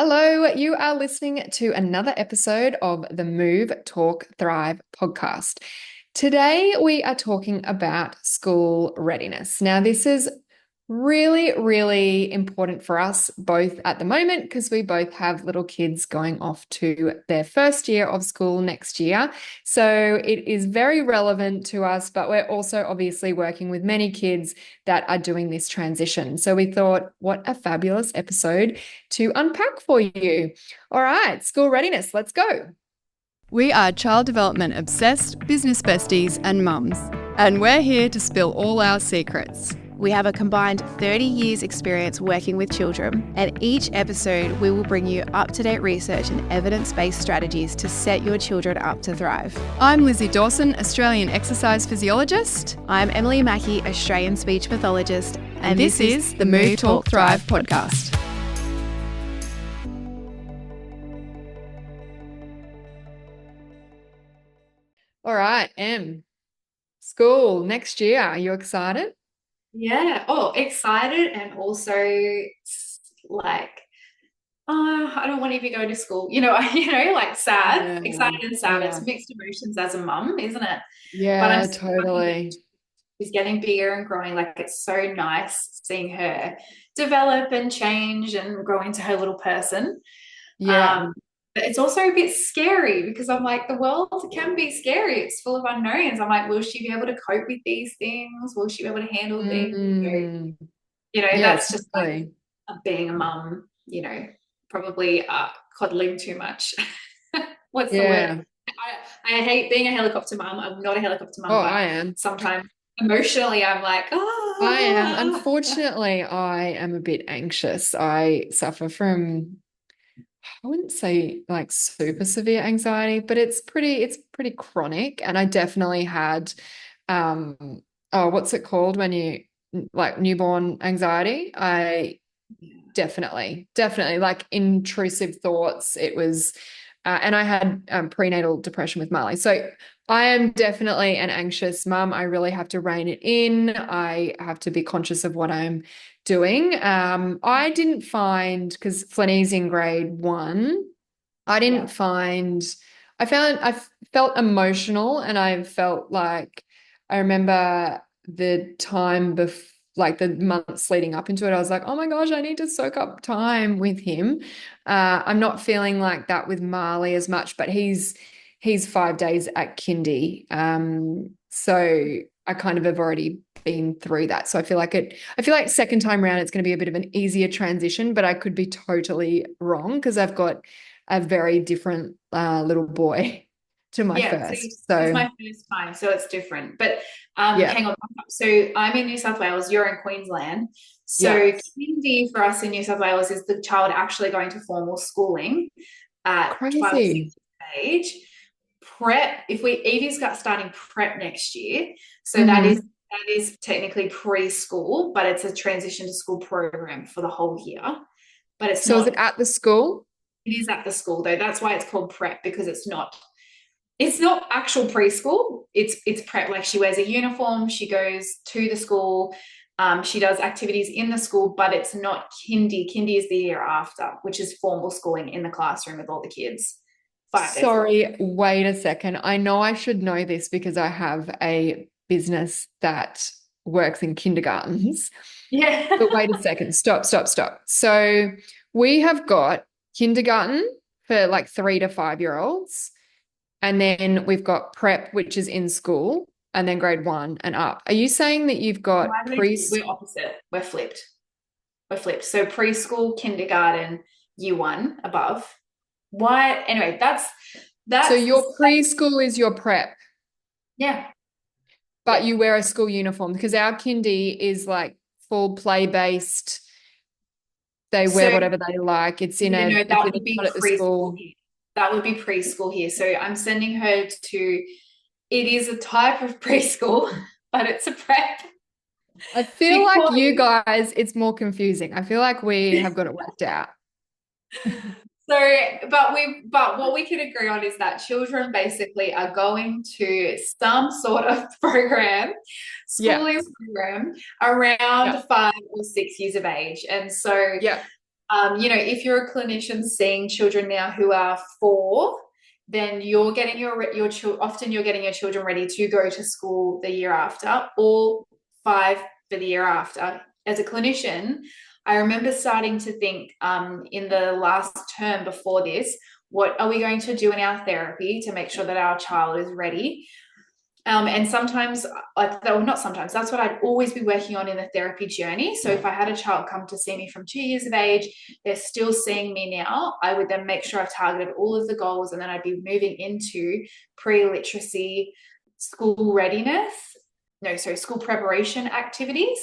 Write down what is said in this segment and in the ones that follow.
Hello, you are listening to another episode of the Move, Talk, Thrive podcast. Today, we are talking about school readiness. Now, this is really, really important for us both at the moment because we both have little kids going off to their first year of school next year. So it is very relevant to us, but we're also obviously working with many kids that are doing this transition. So we thought, what a fabulous episode to unpack for you. All right, school readiness, let's go. We are child development obsessed, business besties, and mums, and we're here to spill all our secrets. We have a combined 30 years experience working with children, and each episode we will bring you up-to-date research and evidence-based strategies to set your children up to thrive. I'm Lizzy Dawson, Australian exercise physiologist. I'm Emily Mackie, Australian speech pathologist, and this is the Move, Talk, Thrive podcast. All right, school next year. Are you excited? Yeah. Oh, excited and also like, I don't want to be going to school. Like sad, Yeah. excited and sad. Yeah. It's mixed emotions as a mum, isn't it? Yeah, But I'm totally. She's getting bigger and growing. Like it's so nice seeing her develop and change and grow into her little person. Yeah. But it's also a bit scary because I'm like, the world can be scary. It's full of unknowns. I'm like, will she be able to cope with these things? Will she be able to handle things? That's just like being a mum, probably coddling too much. What's the word? I hate being a helicopter mum. I'm not a helicopter mum. Oh, I am. Sometimes emotionally I'm like, oh. I am. Unfortunately, I am a bit anxious. I suffer from, I wouldn't say like super severe anxiety, but it's pretty chronic. And I definitely had, what's it called when you like newborn anxiety? I definitely like intrusive thoughts. It was, and I had prenatal depression with Marley. So I am definitely an anxious mum. I really have to rein it in. I have to be conscious of what I'm doing. I didn't find, because Flanny's in grade 1, I didn't find, I felt emotional, and I felt like, I remember the time before, like the months leading up into it, I was like, oh my gosh, I need to soak up time with him. I'm not feeling like that with Marley as much, but he's 5 days at kindy. So I kind of have already been through that. So I feel like second time round, it's going to be a bit of an easier transition, but I could be totally wrong because I've got a very different little boy to my first. So it's my first time, so it's different. But hang on. So I'm in New South Wales, you're in Queensland. So kindy for us in New South Wales is the child actually going to formal schooling at 12 years of age. Prep, Evie's got starting prep next year. So that is technically preschool, but it's a transition to school program for the whole year. But it's is it at the school? It is at the school though. That's why it's called prep, because it's not actual preschool. It's prep. Like she wears a uniform, she goes to the school, she does activities in the school, but it's not kindy. Kindy is the year after, which is formal schooling in the classroom with all the kids. 5 days. Sorry, wait a second. I know I should know this because I have a business that works in kindergartens. Yeah. But wait a second. Stop. So we have got kindergarten for like 3 to 5-year-olds. And then we've got prep, which is in school, and then grade 1 and up. Are you saying that you've got We're opposite. We're flipped. So preschool, kindergarten, year 1 above. Why? Anyway, that's so your preschool is your prep. Yeah. But you wear a school uniform, because our kindy is like full play-based. They wear whatever they like. It's in that would be preschool here. That would be preschool here. So I'm sending her to, it is a type of preschool, but it's a prep. I feel like you guys, it's more confusing. I feel like we have got it worked out. But what we can agree on is that children basically are going to some sort of program, schooling program around 5 or 6 years of age. And so if you're a clinician seeing children now who are 4, then you're getting often you're getting your children ready to go to school the year after, or 5 for the year after. As a clinician, I remember starting to think in the last term before this, what are we going to do in our therapy to make sure that our child is ready? And sometimes, not sometimes, that's what I'd always be working on in the therapy journey. So if I had a child come to see me from 2 years of age, they're still seeing me now, I would then make sure I've targeted all of the goals, and then I'd be moving into pre-literacy, school readiness, school preparation activities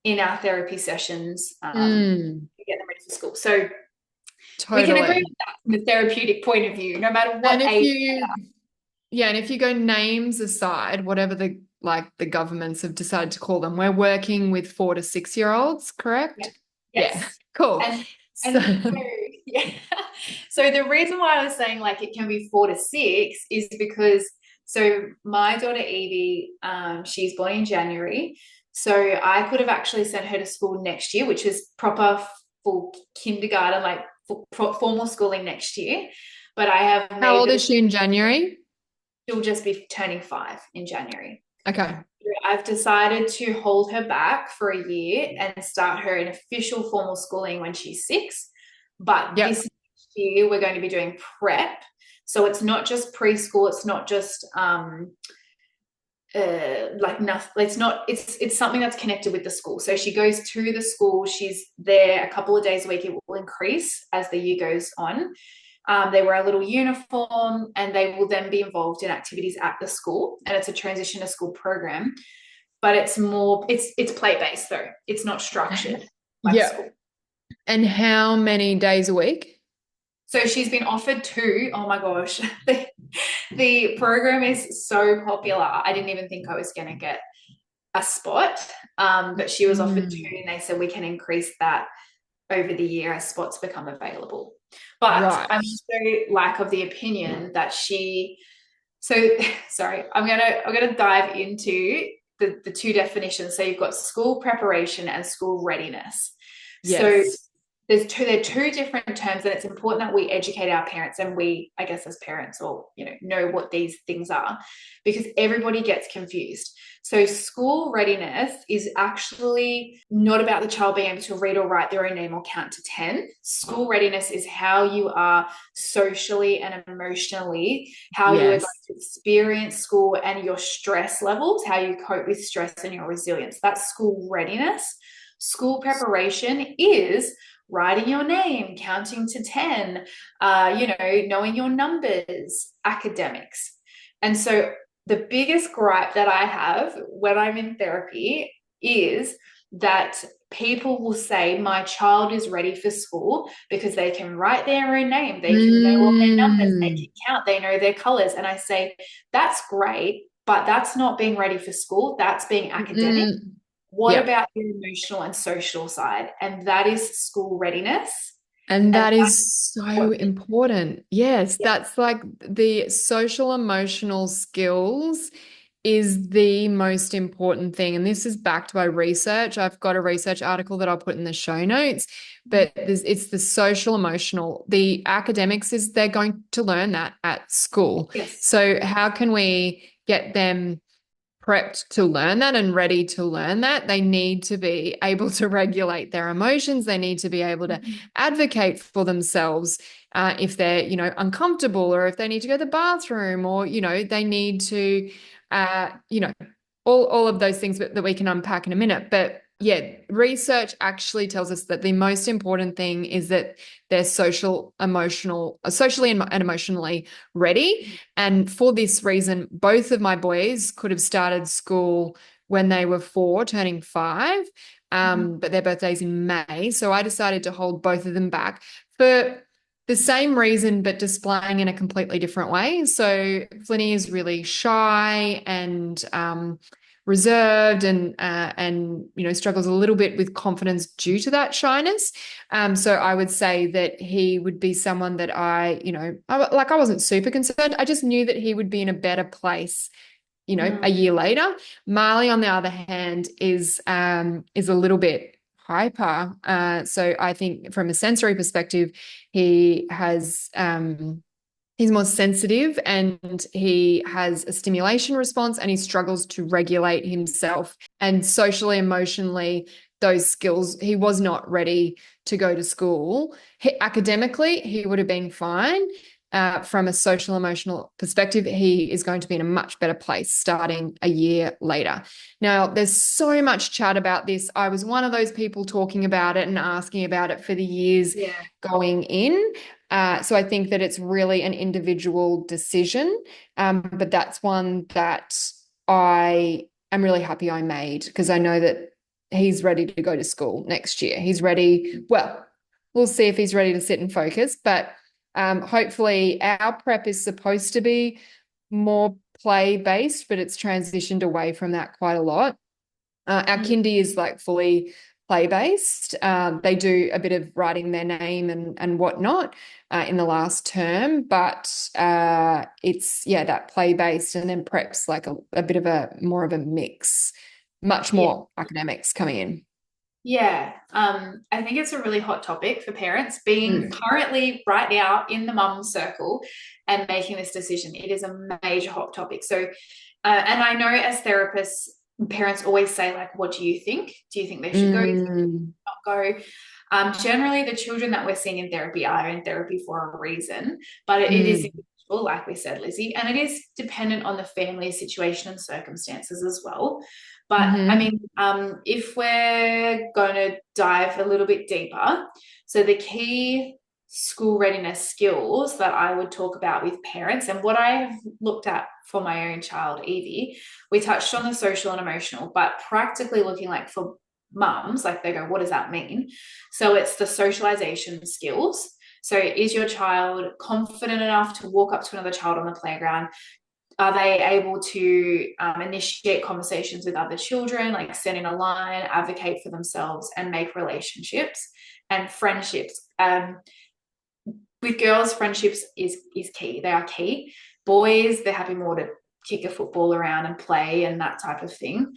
in our therapy sessions to get them ready for school. So we can agree with that from a therapeutic point of view, no matter what age. Yeah, and if you go names aside, whatever the governments have decided to call them, we're working with 4 to 6 year olds, correct? Yes. Yeah, cool. So the reason why I was saying it can be 4 to 6 is because my daughter Evie, she's born in January, so I could have actually sent her to school next year, which is proper full kindergarten, formal schooling next year. But I have made. How old is she in January? She'll just be turning 5 in January. Okay. I've decided to hold her back for a year and start her in official formal schooling when she's 6. But this next year we're going to be doing prep. So it's not just preschool. It's not just nothing. It's something that's connected with the school. So she goes to the school. She's there a couple of days a week. It will increase as the year goes on. They wear a little uniform, and they will then be involved in activities at the school, and it's a transition to school program, but it's play-based though. It's not structured like school. And how many days a week? So she's been offered 2. Oh my gosh. The program is so popular. I didn't even think I was going to get a spot, but she was offered 2, and they said we can increase that over the year as spots become available. But I'm also of the opinion that I'm gonna dive into the 2 definitions. So you've got school preparation and school readiness. Yes. So they're 2 different terms, and it's important that we educate our parents, and we, I guess, as parents, or know what these things are, because everybody gets confused. So school readiness is actually not about the child being able to read or write their own name or count to 10. School readiness is how you are socially and emotionally, how you are going to experience school, and your stress levels, how you cope with stress, and your resilience. That's school readiness. School preparation is writing your name, counting to 10, knowing your numbers, academics. And so the biggest gripe that I have when I'm in therapy is that people will say, my child is ready for school because they can write their own name, they can know all their numbers, they can count, they know their colors. And I say, that's great, but that's not being ready for school. That's being academic. What about the emotional and social side? And that is school readiness. And that is so important. Yes, that's the social emotional skills is the most important thing. And this is backed by research. I've got a research article that I'll put in the show notes, but it's the social emotional. The academics they're going to learn that at school. Yes. So how can we get them prepped to learn that and ready to learn that? They need to be able to regulate their emotions. They need to be able to advocate for themselves if they're, uncomfortable, or if they need to go to the bathroom, or, they need to, all of those things that we can unpack in a minute. But research actually tells us that the most important thing is that they're socially and emotionally ready. And for this reason, both of my boys could have started school when they were 4, turning 5, but their birthday's in May. So I decided to hold both of them back for the same reason, but displaying in a completely different way. So Flinny is really shy and reserved and struggles a little bit with confidence due to that shyness. So I would say that he would be someone that I wasn't super concerned. I just knew that he would be in a better place, a year later. Marley, on the other hand, is a little bit hyper. So I think from a sensory perspective, he has he's more sensitive and he has a stimulation response and he struggles to regulate himself. And socially, emotionally, those skills, he was not ready to go to school. Academically, he would have been fine. From a social emotional perspective, he is going to be in a much better place starting a year later. Now, there's so much chat about this. I was one of those people talking about it and asking about it for the years going in. So I think that it's really an individual decision, but that's one that I am really happy I made because I know that he's ready to go to school next year. He's ready. Well, we'll see if he's ready to sit and focus, but hopefully our prep is supposed to be more play-based, but it's transitioned away from that quite a lot. Our kindy is like fully play-based. They do a bit of writing their name and whatnot in the last term, but it's, that play-based, and then prep's like a bit of a more of a mix, much more academics coming in. Yeah, I think it's a really hot topic for parents being currently right now in the mum circle and making this decision. It is a major hot topic. So, and I know as therapists, parents always say, like, what do you think? Do you think they should go? Not go? Generally, the children that we're seeing in therapy are in therapy for a reason, but it is individual, like we said, Lizzy, and it is dependent on the family situation and circumstances as well. But I mean, if we're going to dive a little bit deeper, so the key school readiness skills that I would talk about with parents and what I have looked at for my own child, Evie, we touched on the social and emotional, but practically looking like for mums, like they go, what does that mean? So it's the socialization skills. So is your child confident enough to walk up to another child on the playground? Are they able to initiate conversations with other children, like stand in a line, advocate for themselves, and make relationships and friendships? With girls, friendships is key. They are key. Boys, they're happy more to kick a football around and play and that type of thing.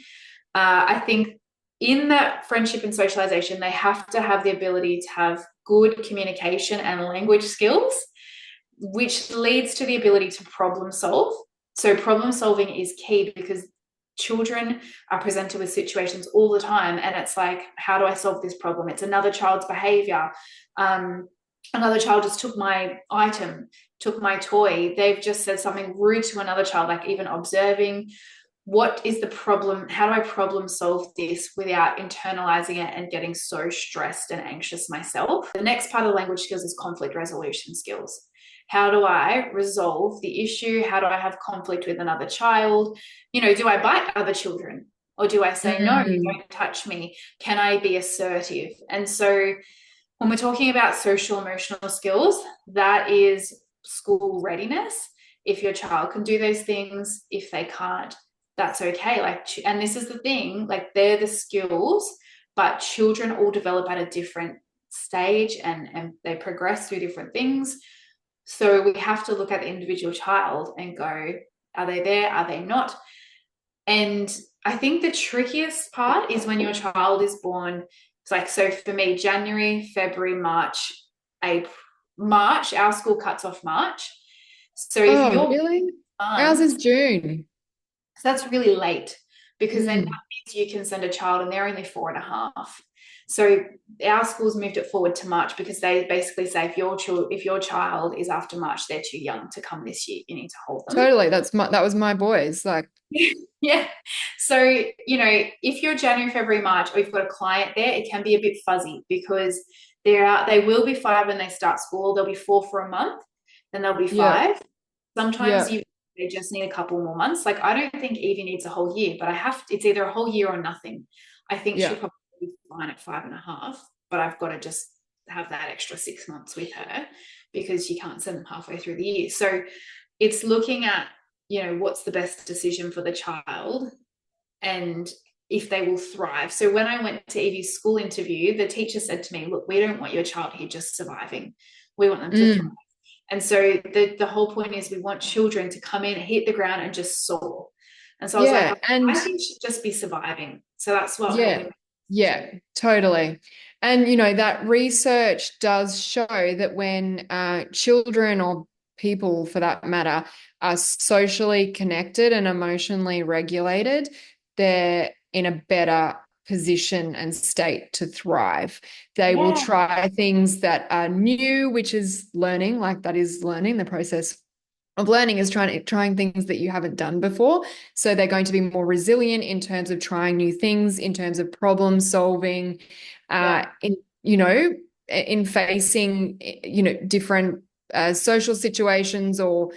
I think in that friendship and socialization, they have to have the ability to have good communication and language skills, which leads to the ability to problem solve. So problem solving is key because children are presented with situations all the time. And it's like, how do I solve this problem? It's another child's behavior. Another child just took my item, took my toy. They've just said something rude to another child, like even observing what is the problem? How do I problem solve this without internalizing it and getting so stressed and anxious myself? The next part of language skills is conflict resolution skills. How do I resolve the issue? How do I have conflict with another child? You know, do I bite other children? Or do I say, no, don't touch me? Can I be assertive? And so when we're talking about social emotional skills, that is school readiness. If your child can do those things, if they can't, that's okay. Like, and this is the thing, like they're the skills, but children all develop at a different stage and they progress through different things. So we have to look at the individual child and go, are they there? Are they not? And I think the trickiest part is when your child is born. It's like, so for me, January, February, March, April, March, our school cuts off March. So if you're really? Ours is June. So that's really late because then that means you can send a child and they're only 4.5. So our schools moved it forward to March because they basically say if your child is after March, they're too young to come this year. You need to hold them. Totally. That was my boys. Like, yeah. So, you know, if you're January, February, March, or you've got a client there, it can be a bit fuzzy because they will be 5 when they start school. They'll be 4 for a month, then they'll be 5. Sometimes they just need a couple more months. Like, I don't think Evie needs a whole year, but it's either a whole year or nothing. I think she'll probably be fine at 5.5, but I've got to just have that extra 6 months with her because you can't send them halfway through the year. So it's looking at, you know, what's the best decision for the child and if they will thrive. So when I went to Evie's school interview, the teacher said to me, look, we don't want your child here just surviving. We want them to thrive. And so the whole point is we want children to come in, hit the ground and just soar. And so I was like, I think it should just be surviving. So that's what Yeah, totally. And, that research does show that when children or people for that matter are socially connected and emotionally regulated, they're in a better position and state to thrive. They will Yeah. try things that are new, which is learning, like that is learning. The process of learning is trying things that you haven't done before. So they're going to be more resilient in terms of trying new things, in terms of problem solving, Yeah. in facing, different social situations, or,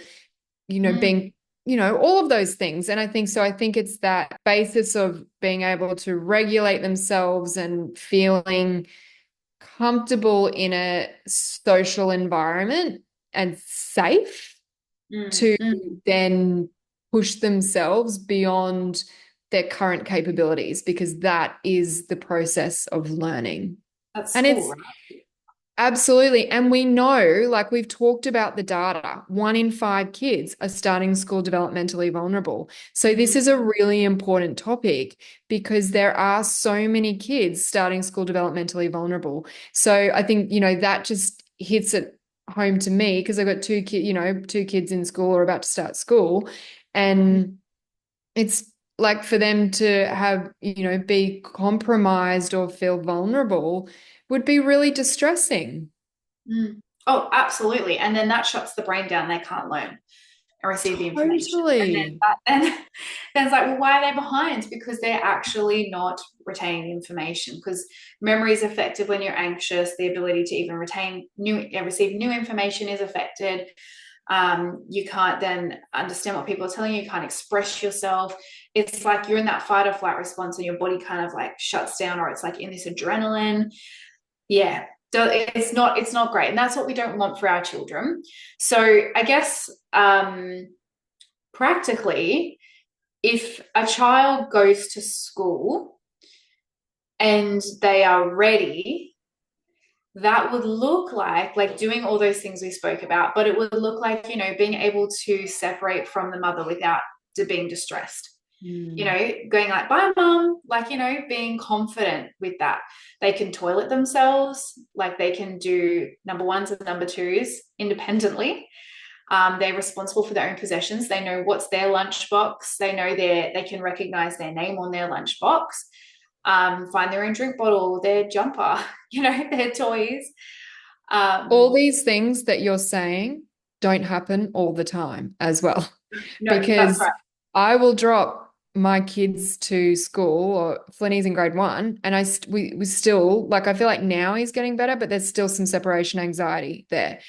being, all of those things. And I think so. I think it's that basis of being able to regulate themselves and feeling comfortable in a social environment and safe Mm, to mm. then push themselves beyond their current capabilities, because that is the process of learning. That's And school, it's right? absolutely, and we know, like we've talked about the data, 1 in 5 kids are starting school developmentally vulnerable. So this Mm, is a really important topic because there are so many kids starting school developmentally vulnerable. So I think, that just hits it home to me because I've got 2 kids in school or about to start school. mm, And it's like for them to have, be compromised or feel vulnerable would be really distressing. mm. Oh, absolutely. And then that shuts the brain down. They can't learn and receive the information. And then Totally. then it's like, well, why are they behind? Because they're actually not retaining information. Because memory is affected when you're anxious. The ability to even receive new information is affected. You can't then understand what people are telling you. You can't express yourself. It's like you're in that fight or flight response, and your body kind of like shuts down, or it's like in this adrenaline. Yeah, it's not great, and that's what we don't want for our children. So I guess practically, if a child goes to school and they are ready, that would look like doing all those things we spoke about, but it would look like, being able to separate from the mother without being distressed. Mm. Going like, bye, mom, like, being confident with that. They can toilet themselves, like they can do number ones and number twos independently. They're responsible for their own possessions. They know what's their lunchbox. They know they can recognize their name on their lunchbox. Find their own drink bottle, their jumper, their toys. All Um, these things that you're saying don't happen all the time as well, no, that's because right. I will drop my kids to school, or Flinny's in grade 1, and we still, like, I feel like now he's getting better, but there's still some separation anxiety there.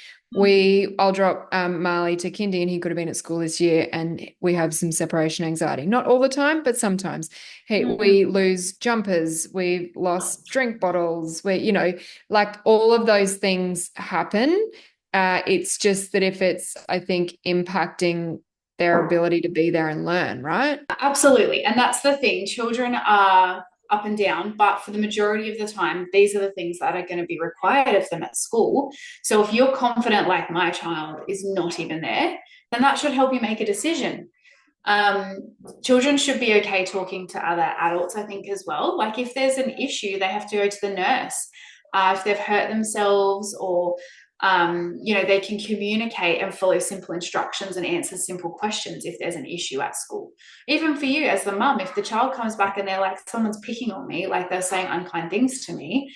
I'll drop Marley to kindy, and he could have been at school this year, and we have some separation anxiety. Not all the time, but sometimes. Hey, Mm-hmm. we lose jumpers, we've lost drink bottles, like all of those things happen. It's just that if it's, I think, impacting their ability to be there and learn, right? Absolutely. And that's the thing. Children are up and down, but for the majority of the time, these are the things that are going to be required of them at school. So if you're confident, like my child is not even there, then that should help you make a decision. Um, Children should be okay talking to other adults, I think, as well. Like if there's an issue, they have to go to the nurse. If they've hurt themselves, or they can communicate and follow simple instructions and answer simple questions if there's an issue at school. Even for you as the mum, if the child comes back and they're like, someone's picking on me, like they're saying unkind things to me,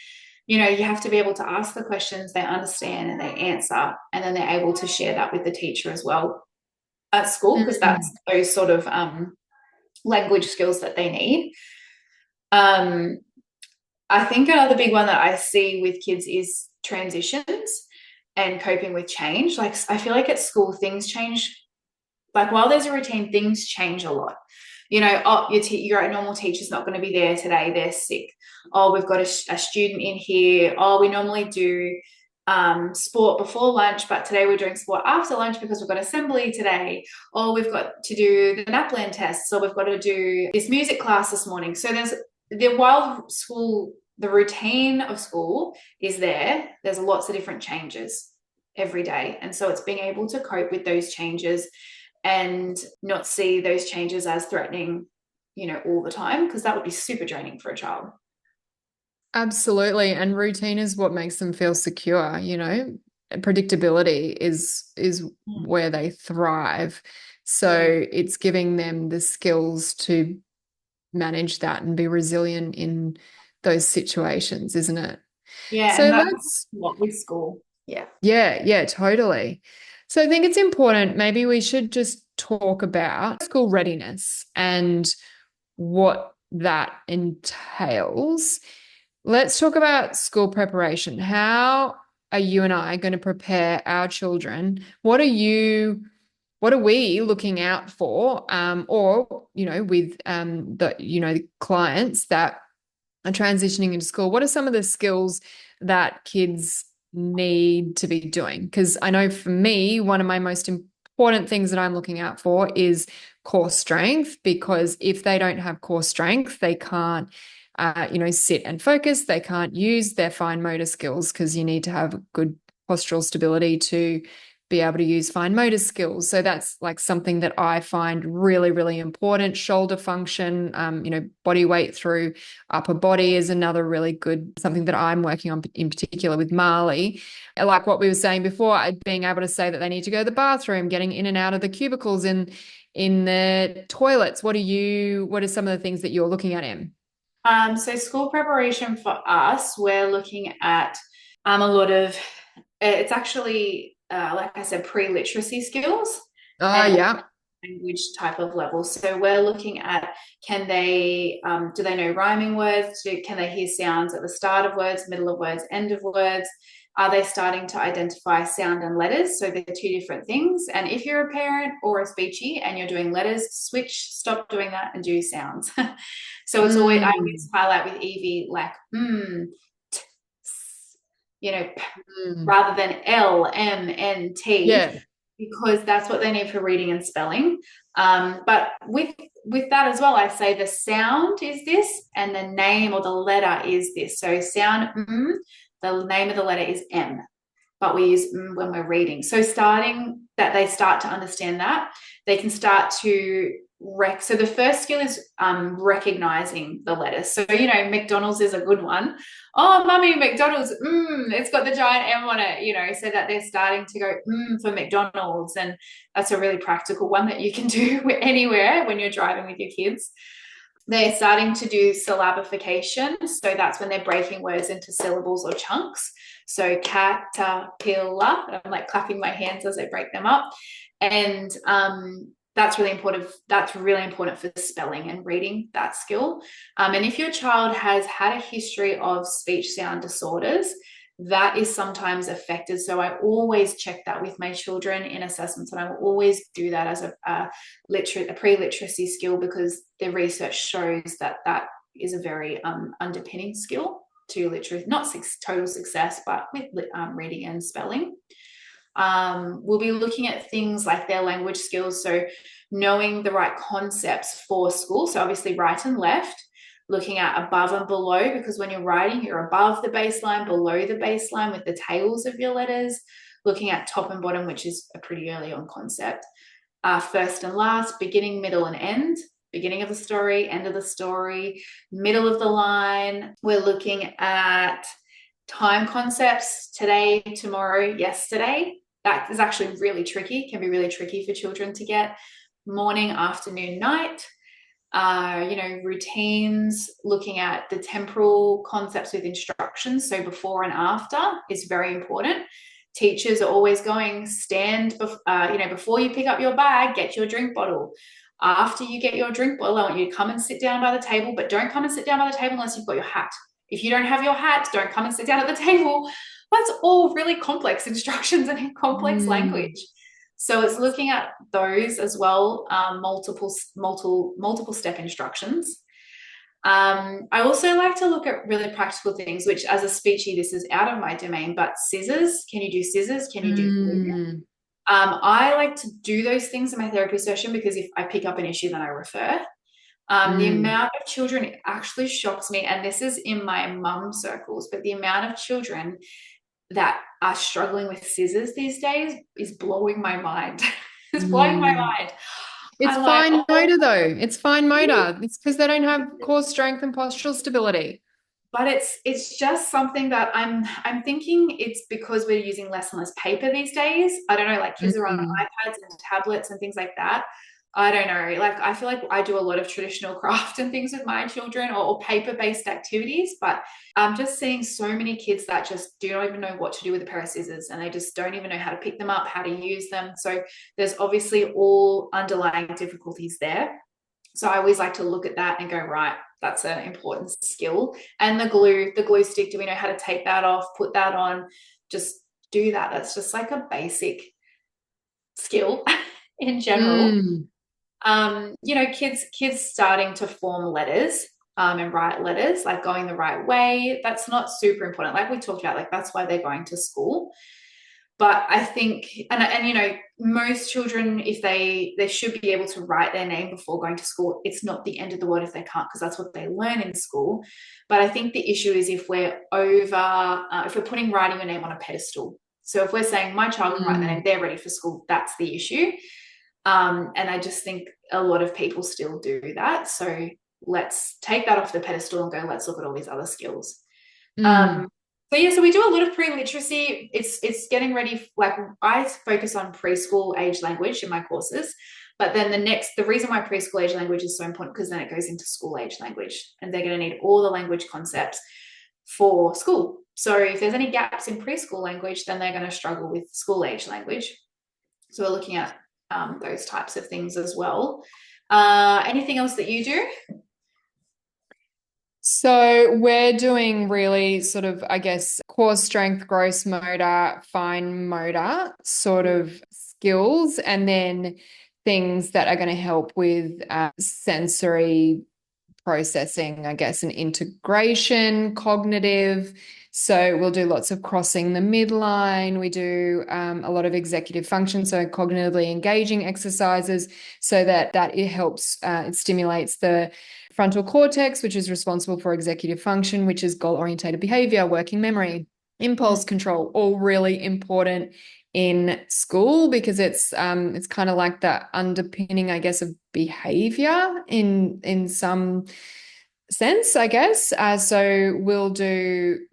you have to be able to ask the questions, they understand and they answer, and then they're able to share that with the teacher as well at school, because that's Mm. those sort of language skills that they need. Um, I think another big one that I see with kids is transitions and coping with change. Like I feel like at school things change. Like while there's a routine, things change a lot. Oh, your normal teacher's not going to be there today. They're sick. Oh, we've got a student in here. Oh, we normally do sport before lunch, but today we're doing sport after lunch because we've got assembly today. Or we've got to do the NAPLAN test. So we've got to do this music class this morning. So while school, the routine of school is there's lots of different changes every day. And so it's being able to cope with those changes and not see those changes as threatening, all the time, because that would be super draining for a child. Absolutely. And routine is what makes them feel secure, you know. Predictability is where they thrive. So it's giving them the skills to manage that and be resilient in those situations, isn't it? Yeah, So and that's let's, what with school. Yeah. yeah, totally. So I think it's important. Maybe we should just talk about school readiness and what that entails. Let's talk about school preparation. How are you and I going to prepare our children? What are we looking out for? Or, you know, with the clients that are transitioning into school, what are some of the skills that kids need to be doing? Because I know for me, one of my most important things that I'm looking out for is core strength, because if they don't have core strength, they can't sit and focus. They can't use their fine motor skills, because you need to have good postural stability to be able to use fine motor skills. So that's like something that I find really, really important. Shoulder function, body weight through upper body is another really good, something that I'm working on in particular with Marley. Like what we were saying before, being able to say that they need to go to the bathroom, getting in and out of the cubicles in the toilets. What are some of the things that you're looking at, Em? So school preparation for us, we're looking at a lot of, it's actually, like I said, pre-literacy skills Oh, and yeah. language type of level. So we're looking at, do they know rhyming words? Can they hear sounds at the start of words, middle of words, end of words? Are they starting to identify sound and letters? So they're two different things. And if you're a parent or a speechy and you're doing letters, stop doing that and do sounds. So it's always, I always highlight with Evie, like, t, s, rather than L, M, N, T, Yeah. because that's what they need for reading and spelling. But with that as well, I say the sound is this and the name or the letter is this. So sound, the name of the letter is M, but we use when we're reading. So starting that, they start to understand that, they can start to so the first skill is recognizing the letters. So, McDonald's is a good one. Oh, mummy, McDonald's, it's got the giant M on it, so that they're starting to go for McDonald's. And that's a really practical one that you can do anywhere when you're driving with your kids. They're starting to do syllabification. So that's when they're breaking words into syllables or chunks. So caterpillar, I'm like clapping my hands as I break them up. And that's really important. That's really important for spelling and reading, that skill. And if your child has had a history of speech sound disorders, that is sometimes affected. So I always check that with my children in assessments, and I will always do that as a pre-literacy skill, because the research shows that that is a very underpinning skill to literacy, not total success, but with reading and spelling. We'll be looking at things like their language skills, so knowing the right concepts for school. So obviously right and left, looking at above and below, because when you're writing, you're above the baseline, below the baseline with the tails of your letters, looking at top and bottom, which is a pretty early on concept. First and last, beginning, middle, and end. Beginning of the story, end of the story, middle of the line. We're looking at time concepts, today, tomorrow, yesterday. That is actually really tricky, can be really tricky for children to get. Morning, afternoon, night. Routines, looking at the temporal concepts with instructions. So before and after is very important. Teachers are always going, before you pick up your bag, get your drink bottle. After you get your drink bottle, I want you to come and sit down by the table, but don't come and sit down by the table unless you've got your hat. If you don't have your hat, don't come and sit down at the table. That's all really complex instructions and complex language. So it's looking at those as well, multiple step instructions. I also like to look at really practical things, which as a speechy, this is out of my domain, but scissors. Can you do scissors? Can you do I like to do those things in my therapy session, because if I pick up an issue, then I refer. The amount of children, it actually shocks me, and this is in my mum circles, but the amount of children that are struggling with scissors these days is blowing my mind. It's blowing my mind. It's fine motor though. It's fine motor. It's because they don't have core strength and postural stability. but it's just something that I'm thinking it's because we're using less and less paper these days. I don't know, like kids are on Mm. iPads and tablets and things like that. I don't know. Like I feel like I do a lot of traditional craft and things with my children, or paper-based activities, but I'm just seeing so many kids that just do not even know what to do with a pair of scissors, and they just don't even know how to pick them up, how to use them. So there's obviously all underlying difficulties there. So I always like to look at that and go, right, that's an important skill. And the glue stick, do we know how to take that off, put that on, just do that. That's just like a basic skill in general. Mm. Kids starting to form letters and write letters, like going the right way. That's not super important. Like we talked about, like that's why they're going to school. But I think, and most children, if they should be able to write their name before going to school. It's not the end of the world if they can't, because that's what they learn in school. But I think the issue is if we're if we're putting writing your name on a pedestal. So if we're saying my child can write their name, Mm. they're ready for school, that's the issue. And I just think a lot of people still do that. So let's take that off the pedestal and go, let's look at all these other skills. Mm. Um, so we do a lot of pre-literacy. It's getting ready. Like I focus on preschool age language in my courses, but then the reason why preschool age language is so important, because then it goes into school age language, and they're going to need all the language concepts for school. So if there's any gaps in preschool language, then they're going to struggle with school age language. So we're looking at those types of things as well. Anything else that you do? So we're doing really sort of, I guess, core strength, gross motor, fine motor sort of skills, and then things that are going to help with sensory processing, I guess, and integration, cognitive. So we'll do lots of crossing the midline. We do a lot of executive function, so cognitively engaging exercises, so that it helps, it stimulates the frontal cortex, which is responsible for executive function, which is goal-oriented behavior, working memory, impulse control, all really important in school, because it's kind of like the underpinning, I guess, of behavior in some sense, I guess. So we'll do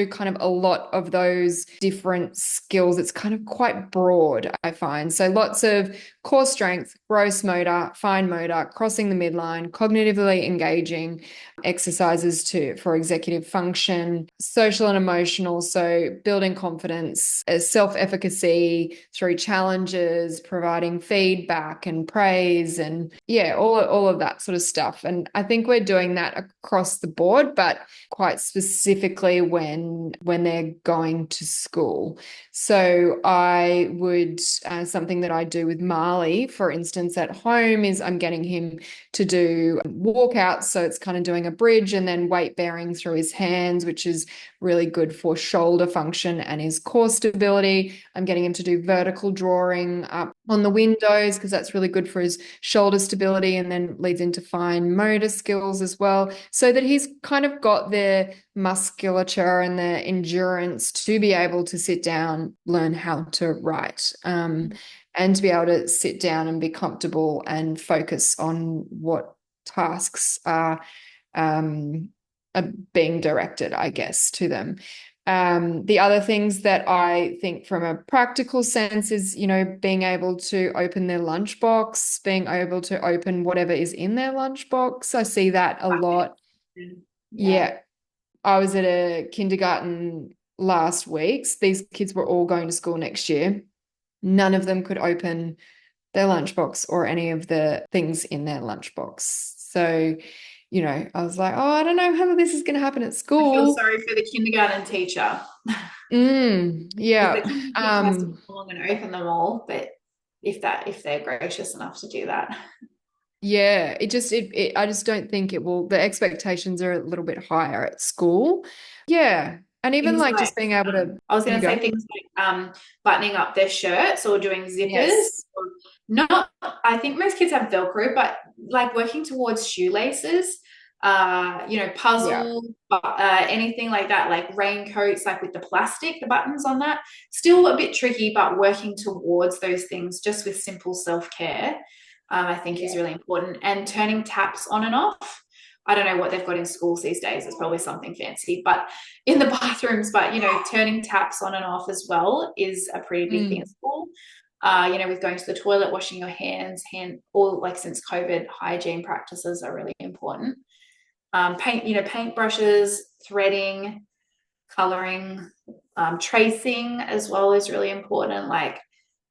kind of a lot of those different skills. It's kind of quite broad, I find. So lots of core strength, gross motor, fine motor, crossing the midline, cognitively engaging exercises for executive function, social and emotional. So building confidence, self-efficacy through challenges, providing feedback and praise, and all of that sort of stuff. And I think we're doing that across the board, but quite specifically when they're going to school. So I would something that I do with Marley, for instance, at home, is I'm getting him to do walkouts. So it's kind of doing a bridge and then weight bearing through his hands, which is really good for shoulder function and his core stability. I'm getting him to do vertical drawing up on the windows, because that's really good for his shoulder stability, and then leads into fine motor skills as well, so that he's kind of got the musculature and the endurance to be able to sit down, learn how to write, and to be able to sit down and be comfortable and focus on what tasks are being directed, I guess, to them. The other things that I think from a practical sense is, being able to open their lunchbox, being able to open whatever is in their lunchbox. I see that a lot. Yeah. Yeah. I was at a kindergarten last week. These kids were all going to school next year. None of them could open their lunchbox or any of the things in their lunchbox. So, I was like, oh, I don't know how this is going to happen at I feel school. sorry for the kindergarten teacher. Yeah. The kindergarten teacher has to come along and open them all, but if they're gracious enough to do that. Yeah, I just don't think it will. The expectations are a little bit higher at school. Yeah. And even Things like like just being able to, I was going you to say go. things like buttoning up their shirts or doing zippers. Yes. Not, I think most kids have Velcro, but like working towards shoelaces, Yeah. puzzle, anything like that, like raincoats, like with the plastic, the buttons on that. Still a bit tricky, but working towards those things just with simple self-care, I think is Yeah. really important. And turning taps on and off. I don't know what they've got in schools these days. It's probably something fancy, but in the bathrooms, but, turning taps on and off as well is a pretty big thing at school. With going to the toilet, washing your hands, all like since COVID, hygiene practices are really important. Paint brushes, threading, coloring, tracing as well is really important. Like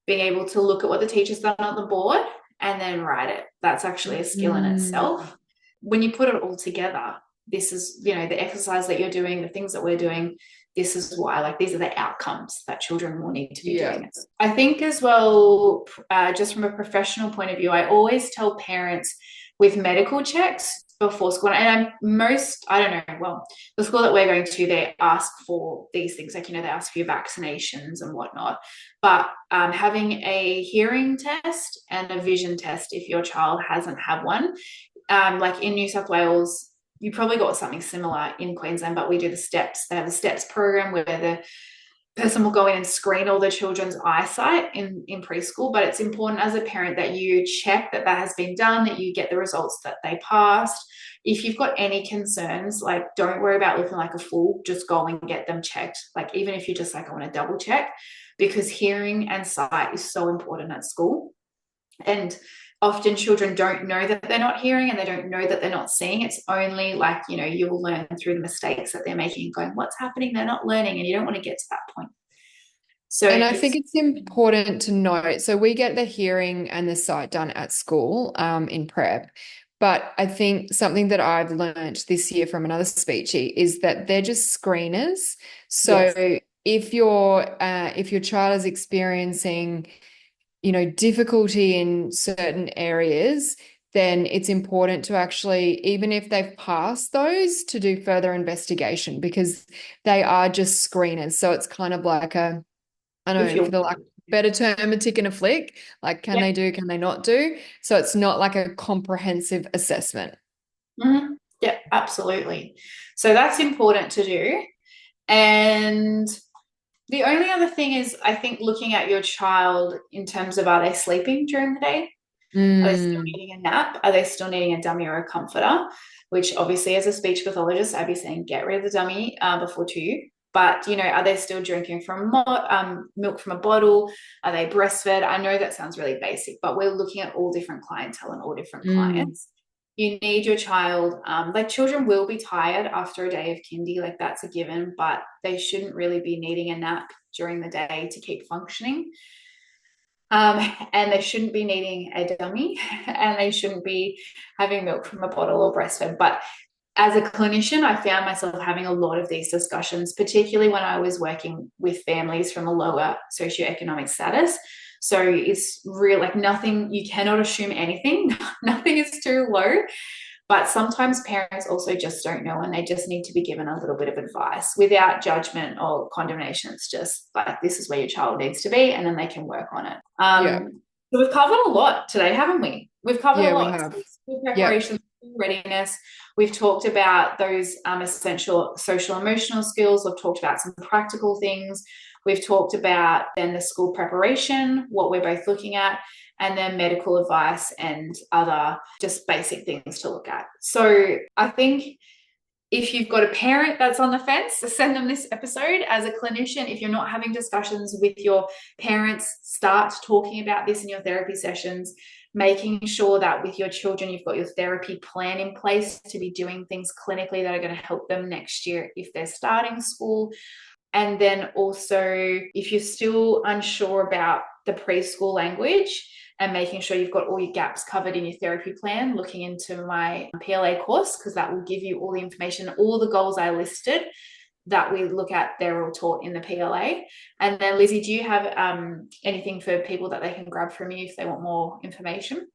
being able to look at what the teacher's done on the board and then write it. That's actually a skill in itself. When you put it all together, this is, the exercise that you're doing, the things that we're doing, this is why, like, these are the outcomes that children will need to be doing. I think as well, just from a professional point of view, I always tell parents with medical checks before school, and I don't know, well, the school that we're going to, they ask for these things, like, they ask for your vaccinations and whatnot, but having a hearing test and a vision test if your child hasn't had one, like in New South Wales, you probably got something similar in Queensland, but we do the STEPS. They have a STEPS program where the person will go in and screen all the children's eyesight in preschool. But it's important as a parent that you check that has been done, that you get the results that they passed. If you've got any concerns, like, don't worry about looking like a fool, just go and get them checked. Like, even if you're just like, I want to double check, because hearing and sight is so important at school. And often children don't know that they're not hearing and they don't know that they're not seeing. It's only like, you'll learn through the mistakes that they're making and going, what's happening? They're not learning, and you don't want to get to that point. So, and I think it's important to note, so we get the hearing and the sight done at school in prep. But I think something that I've learned this year from another speechie is that they're just screeners. So yes, if your child is experiencing difficulty in certain areas, then it's important to actually, even if they've passed those, to do further investigation, because they are just screeners. So it's kind of like I don't know, for the lack of a better term, a tick and a flick. Like, can they do, can they not do? So it's not like a comprehensive assessment. Mm-hmm. Yeah, absolutely. So that's important to do. And the only other thing is, I think, looking at your child in terms of, are they sleeping during the day? Are they still needing a nap? Are they still needing a dummy or a comforter? Which obviously, as a speech pathologist, I'd be saying get rid of the dummy before 2. But, are they still drinking from milk from a bottle? Are they breastfed? I know that sounds really basic, but we're looking at all different clientele and all different clients. You need your child, like, children will be tired after a day of kindy, like, that's a given, but they shouldn't really be needing a nap during the day to keep functioning. And they shouldn't be needing a dummy, and they shouldn't be having milk from a bottle or breastfed. But as a clinician, I found myself having a lot of these discussions, particularly when I was working with families from a lower socioeconomic status. So it's real, like, nothing, you cannot assume anything. Nothing is too low. But sometimes parents also just don't know, and they just need to be given a little bit of advice without judgment or condemnation. It's just like, this is where your child needs to be, and then they can work on it. So we've covered a lot today, haven't we? We've covered a lot. We have. School preparation, readiness. We've talked about those essential social emotional skills. We've talked about some practical things. We've talked about then the school preparation, what we're both looking at, and then medical advice and other just basic things to look at. So I think if you've got a parent that's on the fence, send them this episode. As a clinician, if you're not having discussions with your parents, start talking about this in your therapy sessions, making sure that with your children, you've got your therapy plan in place to be doing things clinically that are going to help them next year if they're starting school. And then also, if you're still unsure about the preschool language, and making sure you've got all your gaps covered in your therapy plan, looking into my PLA course, because that will give you all the information, all the goals I listed that we look at, they're all taught in the PLA. And then, Lizzy, do you have anything for people that they can grab from you if they want more information?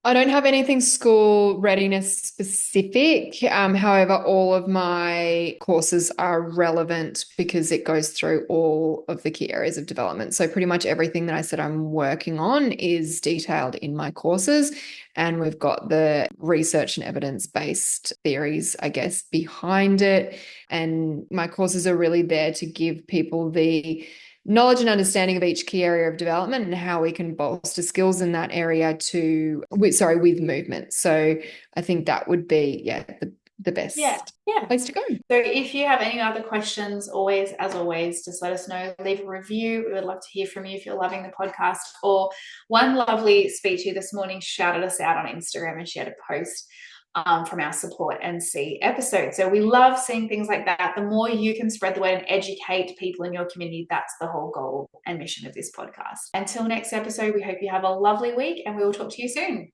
I don't have anything school readiness specific. However, all of my courses are relevant because it goes through all of the key areas of development. So pretty much everything that I said I'm working on is detailed in my courses. And we've got the research and evidence-based theories, I guess, behind it. And my courses are really there to give people the knowledge and understanding of each key area of development and how we can bolster skills in that area with movement. So I think that would be, the best place to go. So if you have any other questions, as always, just let us know. Leave a review. We would love to hear from you if you're loving the podcast. Or one lovely speech here this morning shouted us out on Instagram, and she had a post from our support and see episode. So we love seeing things like that. The more you can spread the word and educate people in your community, that's the whole goal and mission of this podcast. Until next episode, we hope you have a lovely week, and we will talk to you soon.